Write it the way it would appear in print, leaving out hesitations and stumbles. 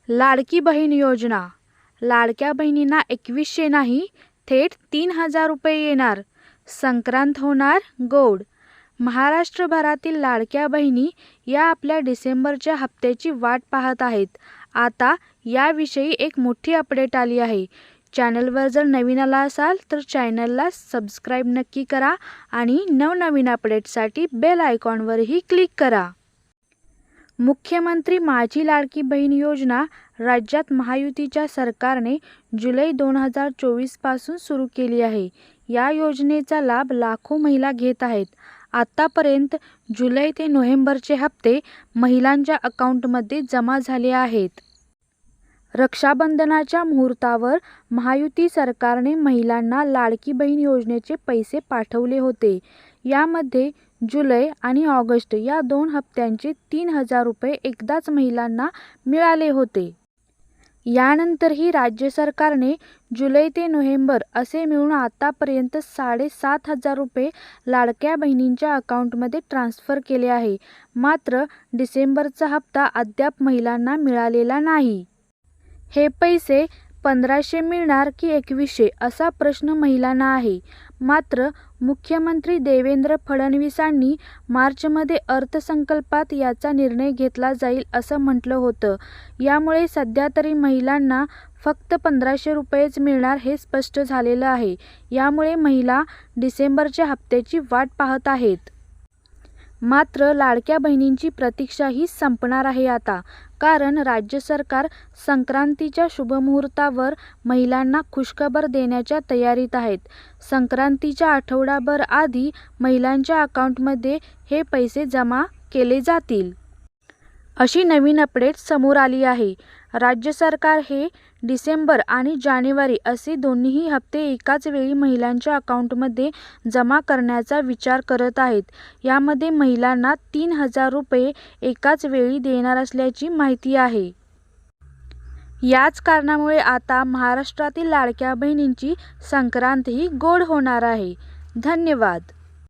लाडकी बहीण योजना. लाडक्या बहिणींना 2100 नाही, थेट 3000 रुपये येणार. संक्रांत होणार गोड. महाराष्ट्रभरातील लाडक्या बहिणी या आपल्या डिसेंबरच्या हप्त्याची वाट पाहत आहेत. आता याविषयी एक मोठी अपडेट आली आहे. चॅनलवर जर नवीन आला असाल तर चॅनलला सबस्क्राईब नक्की करा आणि नवनवीन अपडेटसाठी बेल आयकॉनवरही क्लिक करा. मुख्यमंत्री माझी लाडकी बहीण योजना राज्यात महायुतीच्या सरकारने जुलै 2024 पासून सुरू केली आहे. या योजनेचा लाभ लाखो महिला घेत आहेत. आतापर्यंत जुलै ते नोव्हेंबरचे हप्ते महिलांच्या अकाउंटमध्ये जमा झाले आहेत. रक्षाबंधनाच्या मुहूर्तावर महायुती सरकारने महिलांना लाडकी बहीण योजनेचे पैसे पाठवले होते. यामध्ये जुलै आणि ऑगस्ट या 2 हप्त्यांचे 3000 रुपये एकदाच महिलांना मिळाले होते. यानंतरही राज्य सरकारने जुलै ते नोव्हेंबर असे मिळून आतापर्यंत 7500 रुपये लाडक्या बहिणींच्या अकाउंटमध्ये ट्रान्स्फर केले आहे. मात्र डिसेंबरचा हप्ता अद्याप महिलांना मिळालेला नाही. हे पैसे 1500 मिळणार की 2100 असा प्रश्न महिलांना आहे. मात्र मुख्यमंत्री देवेंद्र फडणवीसांनी मार्चमध्ये अर्थसंकल्पात याचा निर्णय घेतला जाईल असं म्हटलं होतं. यामुळे सध्या तरी महिलांना फक्त 1500 रुपयेच मिळणार हे स्पष्ट झालेलं आहे. यामुळे महिला डिसेंबरच्या हप्त्याची वाट पाहत आहेत. मात्र लाडक्या बहिणींची प्रतीक्षा ही संपणार आहे आता. कारण राज्य सरकार संक्रांतीच्या शुभमुहूर्तावर महिलांना खुशखबर देण्याच्या तयारीत आहेत. संक्रांतीच्या आठवडाभर आधी महिलांच्या अकाउंटमध्ये हे पैसे जमा केले जातील. अशी नवीन अपडेट समोर आली आहे. राज्य सरकार हे डिसेंबर आणि जानेवारी असे दोन्हीही हप्ते एकाच वेळी महिलांच्या अकाउंटमध्ये जमा करण्याचा विचार करत आहेत. यामध्ये महिलांना 3000 रुपये एकाच वेळी देणार असल्याची माहिती आहे. याच कारणामुळे आता महाराष्ट्रातील लाडक्या बहिणींची संक्रांतही गोड होणार आहे. धन्यवाद.